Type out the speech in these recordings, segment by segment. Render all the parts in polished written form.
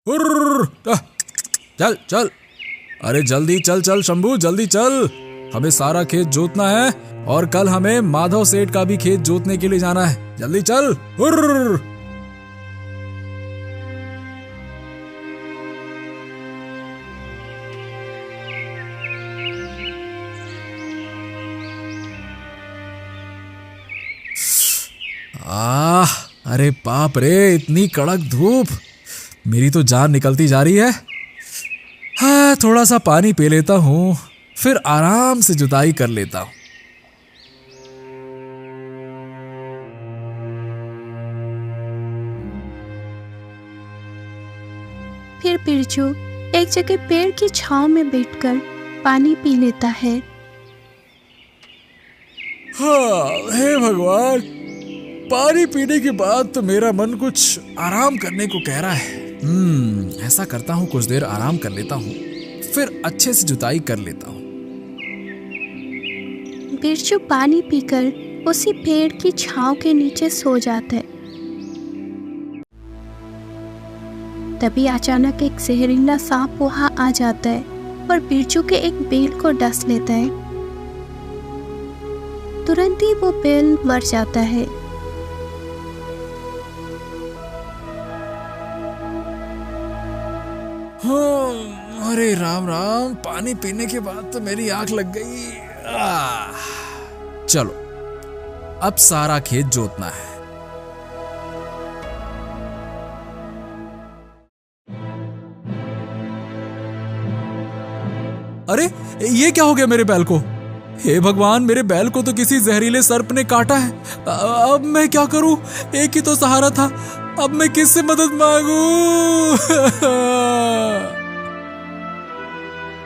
हुर्र, चल चल, अरे जल्दी चल चल शंभू, जल्दी चल, हमें सारा खेत जोतना है और कल हमें माधव सेठ का भी खेत जोतने के लिए जाना है। जल्दी चल। हुर्र। अरे बाप रे, इतनी कड़क धूप, मेरी तो जान निकलती जा रही है। हाँ, थोड़ा सा पानी पी लेता हूँ, फिर आराम से जुताई कर लेता हूँ। फिर बिरजू एक जगह पेड़ की छांव में बैठकर पानी पी लेता है। हाँ, हे भगवान, पानी पीने के बाद तो मेरा मन कुछ आराम करने को कह रहा है। ऐसा करता हूँ, कुछ देर आराम कर लेता हूँ, फिर अच्छे से जुताई कर लेता हूँ। बिरजू पानी पीकर उसी पेड़ की छांव के नीचे सो जाता है। तभी अचानक एक जहरीला सांप वहां आ जाता है और बिरजू के एक बैल को डस लेता है। तुरंत ही वो बैल मर जाता है। अरे राम राम, पानी पीने के बाद तो मेरी आंख लग गई। चलो, अब सारा खेत जोतना है। अरे ये क्या हो गया मेरे बैल को? हे भगवान, मेरे बैल को तो किसी जहरीले सर्प ने काटा है। अब मैं क्या करूं? एक ही तो सहारा था, अब मैं किससे मदद मांगूं?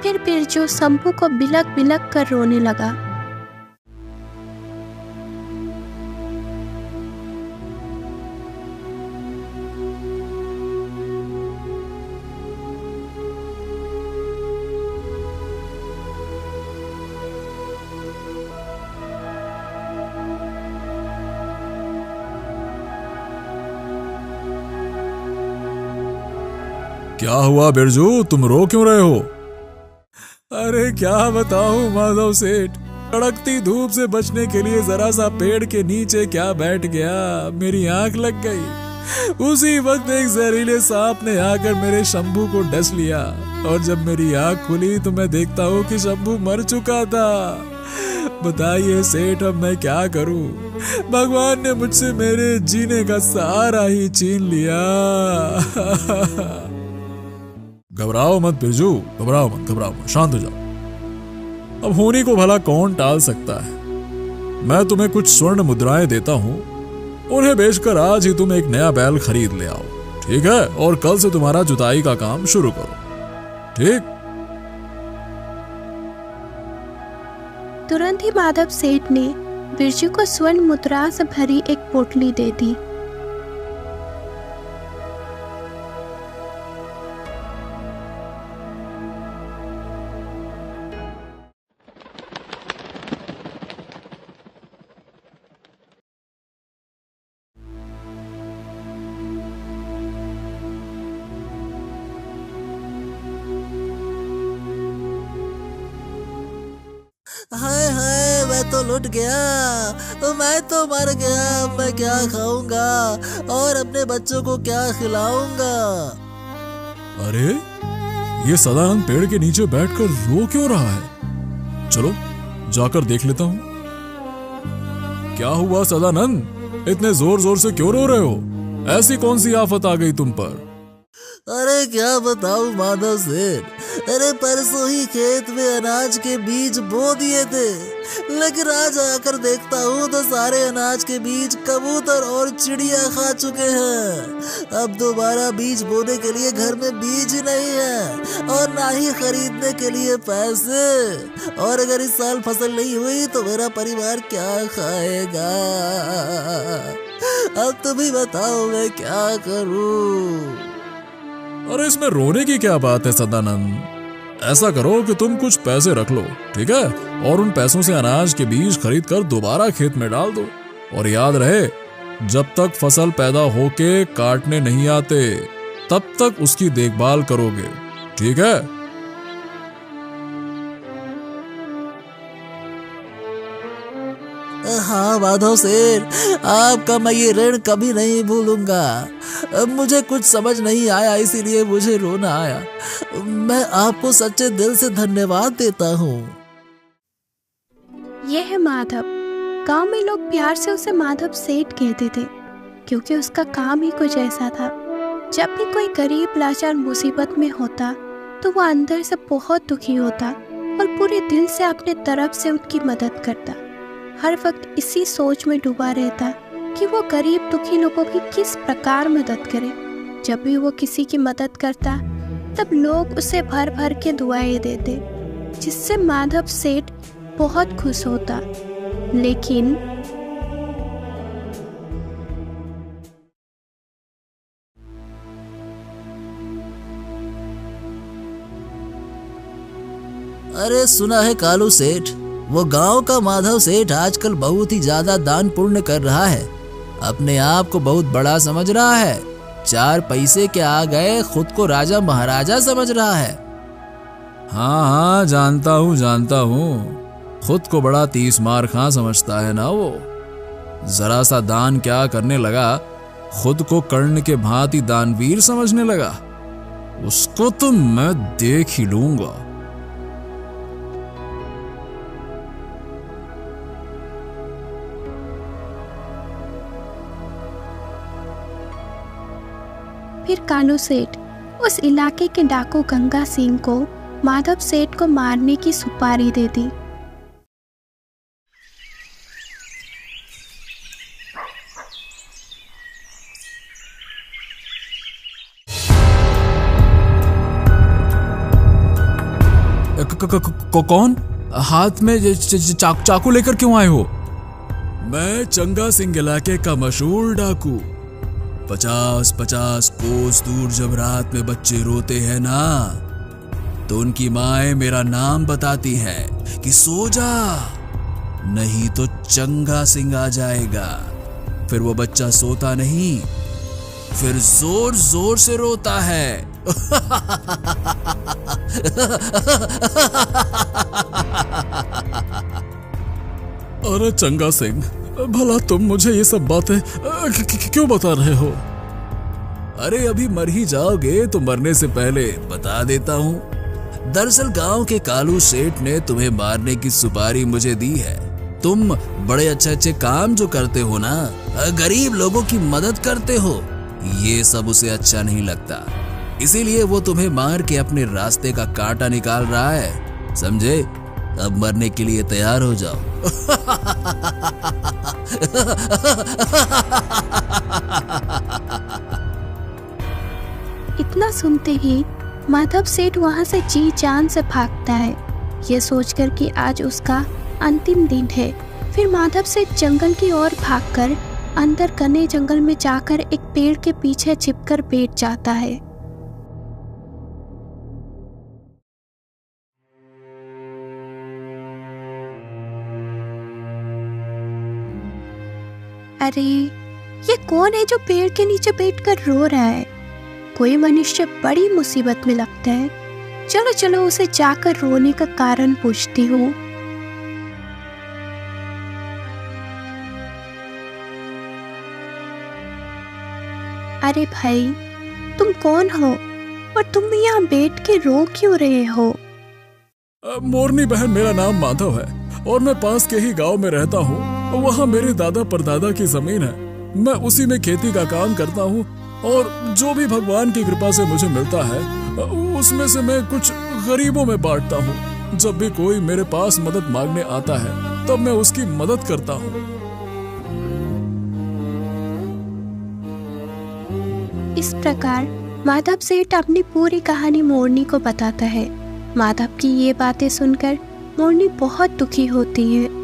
फिर बिरजू शंभू को बिलक बिलक कर रोने लगा। क्या हुआ बिरजू, तुम रो क्यों रहे हो? अरे क्या बताऊं माधव सेठ, कड़कती धूप से बचने के लिए जरा सा पेड़ के नीचे क्या बैठ गया, मेरी आंख लग गई। उसी वक्त एक जहरीले सांप ने आकर मेरे शंभू को डस लिया और जब मेरी आंख खुली तो मैं देखता हूँ कि शंभू मर चुका था। बताइए सेठ, अब मैं क्या करूं? भगवान ने मुझसे मेरे जीने का सहारा ही छीन लिया। घबराओ मत बिरजू, घबराओ मत, शांत हो जाओ। अब होनी को भला कौन टाल सकता है। मैं तुम्हें कुछ स्वर्ण मुद्राएं देता हूं, उन्हें बेचकर आज ही तुम एक नया बैल खरीद ले आओ, ठीक है? और कल से तुम्हारा जुताई का काम शुरू करो, ठीक? तुरंत ही माधव सेठ ने बिरजू को स्वर्ण मुद्रा से भरी एक पोटली दे दी। हाय हाय, मैं तो लुट गया, मैं तो मर गया। मैं क्या खाऊंगा और अपने बच्चों को क्या खिलाऊंगा? अरे ये सदानंद पेड़ के नीचे बैठकर रो क्यों रहा है? चलो जाकर देख लेता हूं। क्या हुआ सदानंद, इतने जोर जोर से क्यों रो रहे हो? ऐसी कौन सी आफत आ गई तुम पर? अरे क्या बताऊं माधव सेठ, अरे परसों ही खेत में अनाज के बीज बो दिए थे, लेकिन आज आकर देखता हूँ तो सारे अनाज के बीज कबूतर और चिड़िया खा चुके हैं। अब दोबारा बीज बोने के लिए घर में बीज ही नहीं है और ना ही खरीदने के लिए पैसे। और अगर इस साल फसल नहीं हुई तो मेरा परिवार क्या खाएगा? अब तुम ही बताओ मैं क्या करूं? अरे इसमें रोने की क्या बात है सदानंद? ऐसा करो कि तुम कुछ पैसे रख लो, ठीक है? और उन पैसों से अनाज के बीज खरीद कर दोबारा खेत में डाल दो। और याद रहे, जब तक फसल पैदा होके काटने नहीं आते तब तक उसकी देखभाल करोगे, ठीक है? हाँ माधव सेठ, आपका मैं ये ऋण कभी नहीं भूलूंगा। अब मुझे कुछ समझ नहीं आया, इसीलिए मुझे रोना आया। मैं आपको सच्चे दिल से धन्यवाद देता हूँ। यह है माधव। गांव में लोग प्यार से उसे माधव सेठ कहते थे, क्योंकि उसका काम ही कुछ ऐसा था। जब भी कोई गरीब लाचार मुसीबत में होता तो वो अंदर से बहुत दुखी होता और पूरे दिल से अपने तरफ से उनकी मदद करता। हर वक्त इसी सोच में डूबा रहता कि वो गरीब दुखी लोगों की किस प्रकार मदद करे। जब भी वो किसी की मदद करता तब लोग उसे भर भर के दुआएं देते, जिससे माधव सेठ बहुत खुश होता। लेकिन अरे सुना है कालू सेठ, वो गांव का माधव सेठ आजकल बहुत ही ज्यादा दान पुण्य कर रहा है। अपने आप को बहुत बड़ा समझ रहा है। 4 पैसे के आ गए खुद को राजा महाराजा समझ रहा है। हाँ हाँ, जानता हूँ। खुद को बड़ा 30 मार खां समझता है ना वो। जरा सा दान क्या करने लगा, खुद को कर्ण के भांति दानवीर समझने लगा। उसको तो मैं देख ही लूंगा। फिर कालू सेठ उस इलाके के डाकू गंगा सिंह को माधव सेठ को मारने की सुपारी दे दी। कौन? हाथ में चाकू लेकर क्यों आए हो? मैं चंगा सिंह इलाके का मशहूर डाकू। 50-50 कोस दूर जब रात में बच्चे रोते हैं ना, तो उनकी माएं मेरा नाम बताती हैं कि सो जा, नहीं तो चंगा सिंह आ जाएगा। फिर वो बच्चा सोता नहीं, फिर जोर जोर से रोता है। अरे चंगा सिंह, भला तुम मुझे ये सब बातें क्यों बता रहे हो? अरे अभी मर ही जाओगे तो मरने से पहले बता देता हूँ। दरअसल गांव के कालू सेठ ने तुम्हें मारने की सुपारी मुझे दी है। तुम बड़े अच्छे काम जो करते हो ना, गरीब लोगों की मदद करते हो, ये सब उसे अच्छा नहीं लगता। इसीलिए वो तुम्हें मार के अपने रास्ते का कांटा निकाल रहा है, समझे? अब मरने के लिए तैयार हो जाओ। इतना सुनते ही माधव सेठ वहां से जी जान से भागता है, ये सोचकर कि आज उसका अंतिम दिन है। फिर माधव सेठ जंगल की ओर भागकर अंदर घने जंगल में जाकर एक पेड़ के पीछे छिपकर बैठ जाता है। अरे ये कौन है जो पेड़ के नीचे बैठकर रो रहा है? कोई मनुष्य बड़ी मुसीबत में लगता है। चलो चलो उसे जाकर रोने का कारण पूछती हूँ। अरे भाई, तुम कौन हो और तुम यहाँ बैठ के रो क्यों रहे हो? मोरनी बहन, मेरा नाम माधव है और मैं पास के ही गांव में रहता हूँ। वहाँ मेरे दादा परदादा की जमीन है। मैं उसी में खेती का काम करता हूँ और जो भी भगवान की कृपा से मुझे मिलता है उसमें से मैं कुछ गरीबों में बांटता हूँ। जब भी कोई मेरे पास मदद मांगने आता है तब मैं उसकी मदद करता हूँ। इस प्रकार माधव सेठ अपनी पूरी कहानी मोरनी को बताता है। माधव की ये बातें सुनकर मोरनी बहुत दुखी होती है।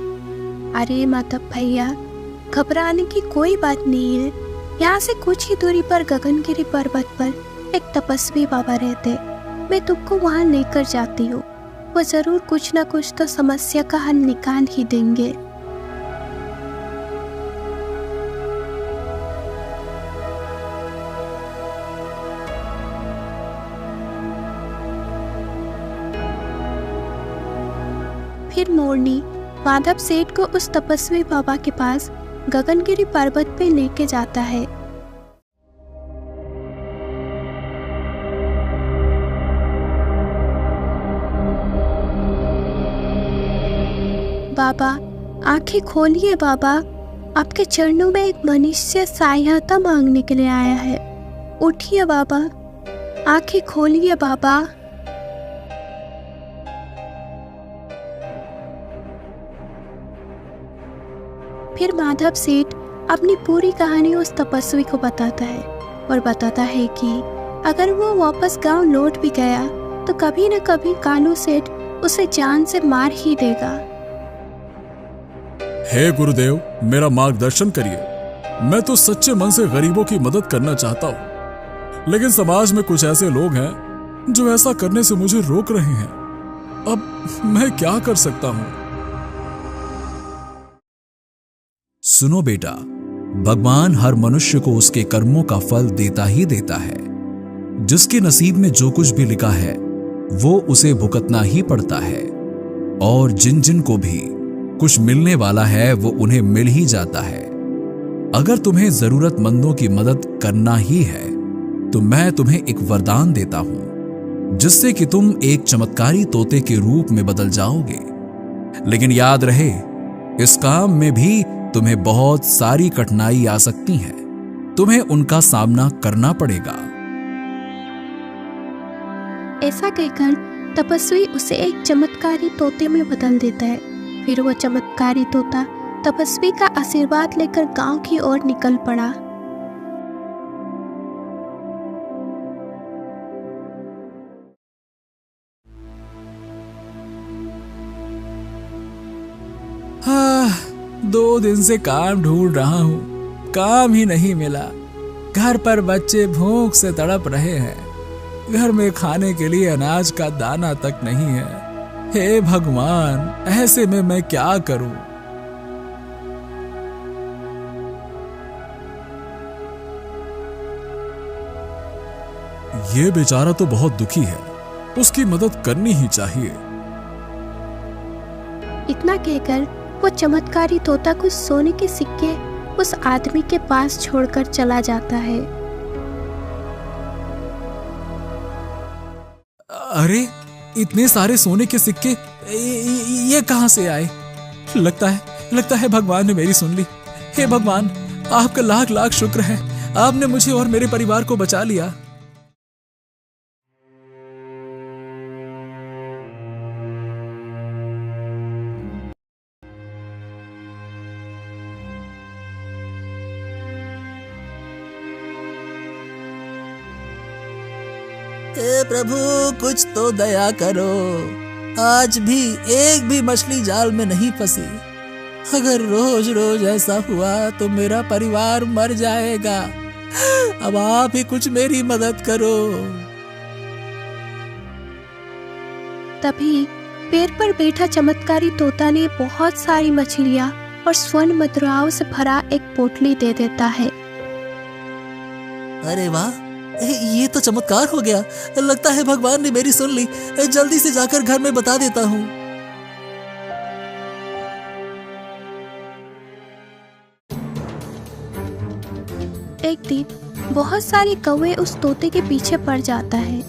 अरे माधव भैया, घबराने की कोई बात नहीं है। यहाँ से कुछ ही दूरी पर गगनगिरी पर्वत पर एक तपस्वी बाबा रहते। मैं तुमको वहाँ लेकर जाती हूँ। वो जरूर कुछ ना कुछ तो समस्या का हल निकाल ही देंगे। फिर मोरनी माधव सेठ को उस तपस्वी बाबा के पास गगनगिरी पर्वत पे लेके जाता है। बाबा, आंखें खोलिए बाबा, आपके चरणों में एक मनुष्य सहायता मांगने के लिए आया है। उठिए बाबा, आंखें खोलिए बाबा। फिर माधव सेठ अपनी पूरी कहानी उस तपस्वी को बताता है और बताता है कि अगर वो वापस गांव लौट भी गया तो कभी न कभी कालू सेठ उसे जान से मार ही देगा। हे गुरुदेव, मेरा मार्गदर्शन करिए। मैं तो सच्चे मन से गरीबों की मदद करना चाहता हूँ, लेकिन समाज में कुछ ऐसे लोग हैं जो ऐसा करने से मुझे रोक रहे हैं। अब मैं क्या कर सकता हूँ? सुनो बेटा, भगवान हर मनुष्य को उसके कर्मों का फल देता ही देता है। जिसके नसीब में जो कुछ भी लिखा है वो उसे भुगतना ही पड़ता है, और जिन जिन को भी कुछ मिलने वाला है वो उन्हें मिल ही जाता है। अगर तुम्हें जरूरतमंदों की मदद करना ही है तो मैं तुम्हें एक वरदान देता हूं, जिससे कि तुम एक चमत्कारी तोते के रूप में बदल जाओगे। लेकिन याद रहे, इस काम में भी तुम्हें बहुत सारी कठिनाई आ सकती हैं। तुम्हें उनका सामना करना पड़ेगा। ऐसा कहकर तपस्वी उसे एक चमत्कारी तोते में बदल देता है। फिर वो चमत्कारी तोता तपस्वी का आशीर्वाद लेकर गांव की ओर निकल पड़ा। हाँ, 2 दिन से काम ढूंढ रहा हूँ, काम ही नहीं मिला। घर पर बच्चे भूख से तड़प रहे हैं। घर में खाने के लिए अनाज का दाना तक नहीं है। हे भगवान, ऐसे में मैं क्या करूं? ये बेचारा तो बहुत दुखी है, उसकी मदद करनी ही चाहिए। इतना कहकर वो चमत्कारी तोता कुछ सोने के सिक्के उस आदमी के पास छोड़कर चला जाता है। अरे, इतने सारे सोने के सिक्के ये कहां से आए? लगता है भगवान ने मेरी सुन ली। हे भगवान, आपका लाख लाख शुक्र है, आपने मुझे और मेरे परिवार को बचा लिया। हे प्रभु, कुछ तो दया करो। आज भी एक भी मछली जाल में नहीं फंसी। अगर रोज रोज ऐसा हुआ तो मेरा परिवार मर जाएगा। अब आप ही कुछ मेरी मदद करो। तभी पेड़ पर बैठा चमत्कारी तोता ने बहुत सारी मछलियां और स्वर्ण मुद्राओं से भरा एक पोटली दे देता है। अरे वाह, ये तो चमत्कार हो गया। लगता है भगवान ने मेरी सुन ली। जल्दी से जाकर घर में बता देता हूँ। एक दिन बहुत सारे कौवे उस तोते के पीछे पड़ जाता है।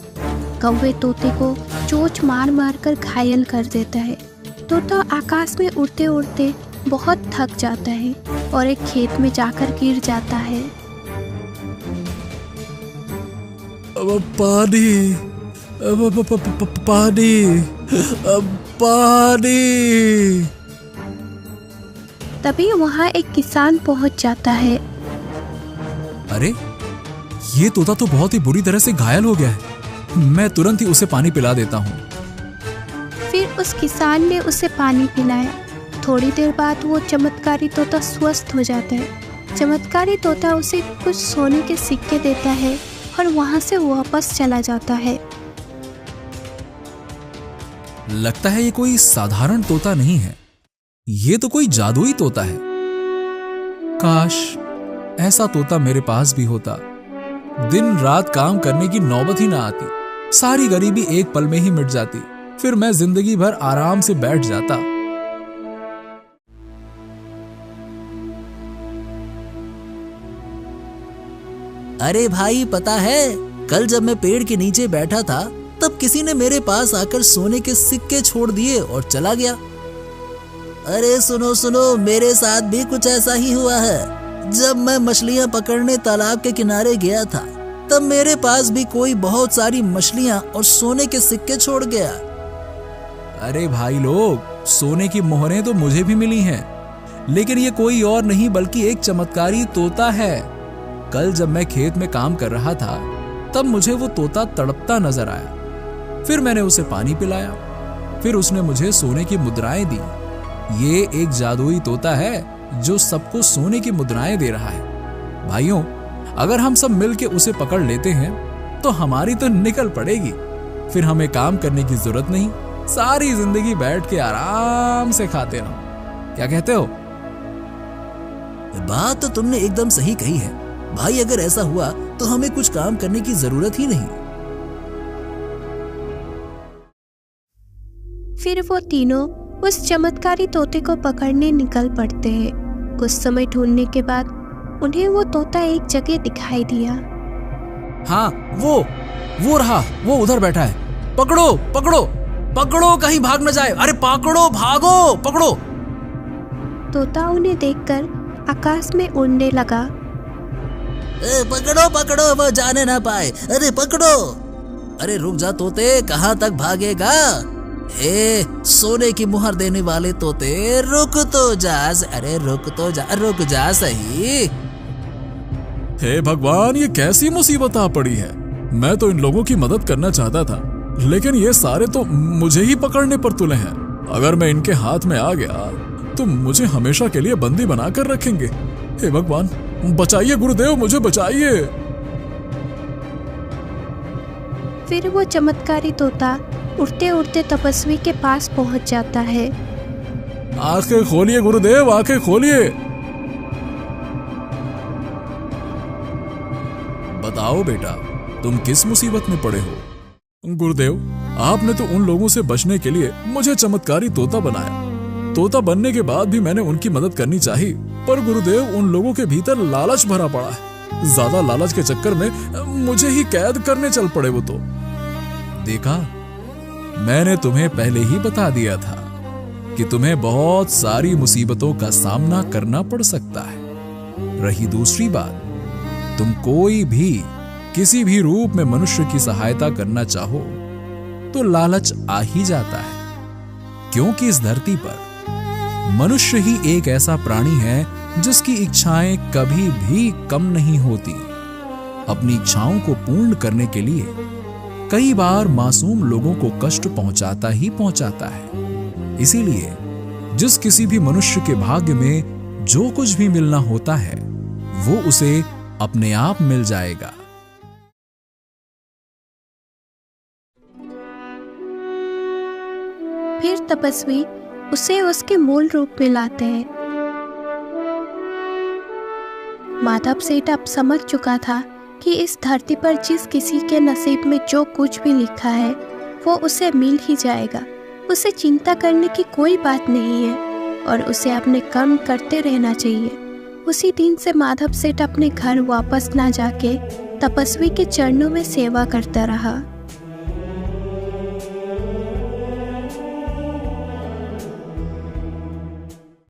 कौवे तोते को चोंच मार मार कर घायल कर देता है। तोता आकाश में उड़ते उड़ते बहुत थक जाता है और एक खेत में जाकर गिर जाता है। पानी, पानी, पानी। तभी वहाँ एक किसान पहुँच जाता है। अरे, ये तोता तो बहुत ही बुरी तरह से घायल हो गया है। मैं तुरंत ही उसे पानी पिला देता हूँ। फिर उस किसान ने उसे पानी पिलाया। थोड़ी देर बाद वो चमत्कारी तोता स्वस्थ हो जाता है। चमत्कारी तोता उसे कुछ सोने के सिक्के देता है और वहां से वापस चला जाता है। लगता है ये कोई साधारण तोता नहीं है, ये तो कोई जादुई तोता है। काश ऐसा तोता मेरे पास भी होता। दिन रात काम करने की नौबत ही ना आती। सारी गरीबी एक पल में ही मिट जाती। फिर मैं जिंदगी भर आराम से बैठ जाता। अरे भाई पता है, कल जब मैं पेड़ के नीचे बैठा था तब किसी ने मेरे पास आकर सोने के सिक्के छोड़ दिए और चला गया। अरे सुनो सुनो, मेरे साथ भी कुछ ऐसा ही हुआ है। जब मैं मछलियां पकड़ने तालाब के किनारे गया था तब मेरे पास भी कोई बहुत सारी मछलियां और सोने के सिक्के छोड़ गया। अरे भाई लोग, सोने की मोहरें तो मुझे भी मिली हैं, लेकिन ये कोई और नहीं बल्कि एक चमत्कारी तोता है। कल जब मैं खेत में काम कर रहा था तब मुझे वो तोता तड़पता नजर आया। फिर मैंने उसे पानी पिलाया, फिर उसने मुझे सोने की मुद्राएं दी। ये एक जादुई तोता है जो सबको सोने की मुद्राएं दे रहा है। भाइयों, अगर हम सब मिलके उसे पकड़ लेते हैं तो हमारी तो निकल पड़ेगी। फिर हमें काम करने की जरूरत नहीं, सारी जिंदगी बैठ के आराम से खाते रहो। क्या कहते हो? बात तो तुमने एकदम सही कही है भाई। अगर ऐसा हुआ तो हमें कुछ काम करने की जरूरत ही नहीं। फिर वो तीनों उस चमत्कारी तोते को पकड़ने निकल पड़ते हैं। कुछ समय ढूंढने के बाद उन्हें वो तोता एक जगह दिखाई दिया। हाँ, वो रहा, वो उधर बैठा है। पकड़ो पकड़ो पकड़ो, कहीं भाग न जाए। अरे पकड़ो, भागो, पकड़ो। तोता उन्हें देखकर आकाश में उड़ने लगा। पकड़ो पकड़ो, वो जाने ना पाए। अरे पकड़ो। अरे रुक जा तोते, कहाँ तक भागेगा? सोने की मुहर देने वाले तोते, रुक तो जा। अरे रुक जा सही। हे भगवान, ये कैसी मुसीबत आ पड़ी है। मैं तो इन लोगों की मदद करना चाहता था, लेकिन ये सारे तो मुझे ही पकड़ने पर तुले हैं। अगर मैं इनके हाथ में आ गया तो मुझे हमेशा के लिए बंदी बनाकर रखेंगे। हे भगवान, बचाइए गुरुदेव, मुझे बचाइए। फिर वो चमत्कारी तोता उड़ते उड़ते तपस्वी के पास पहुंच जाता है। आंखें खोलिए गुरुदेव, आंखें खोलिए। बताओ बेटा, तुम किस मुसीबत में पड़े हो? गुरुदेव, आपने तो उन लोगों से बचने के लिए मुझे चमत्कारी तोता बनाया। तोता बनने के बाद भी मैंने उनकी मदद करनी चाहिए, पर गुरुदेव उन लोगों के भीतर लालच भरा पड़ा है। ज्यादा लालच के चक्कर में मुझे ही कैद करने चल पड़े वो तो। देखा, मैंने तुम्हें पहले ही बता दिया था कि तुम्हें बहुत सारी मुसीबतों का सामना करना पड़ सकता है। रही दूसरी बात, तुम कोई भी किसी भी रूप में मनुष्य की सहायता करना चाहो तो लालच आ ही जाता है, क्योंकि इस धरती पर मनुष्य ही एक ऐसा प्राणी है जिसकी इच्छाएं कभी भी कम नहीं होती। अपनी इच्छाओं को पूर्ण करने के लिए कई बार मासूम लोगों को कष्ट पहुंचाता ही पहुंचाता है। इसीलिए जिस किसी भी मनुष्य के भाग्य में जो कुछ भी मिलना होता है वो उसे अपने आप मिल जाएगा। फिर तपस्वी उसे उसके मूल रूप में लाते हैं। माधव सेठ अब समझ चुका था कि इस धरती पर जिस किसी के नसीब में जो कुछ भी लिखा है वो उसे मिल ही जाएगा। उसे चिंता करने की कोई बात नहीं है और उसे अपने कर्म करते रहना चाहिए। उसी दिन से माधव सेठ अपने घर वापस ना जाके तपस्वी के चरणों में सेवा करता रहा।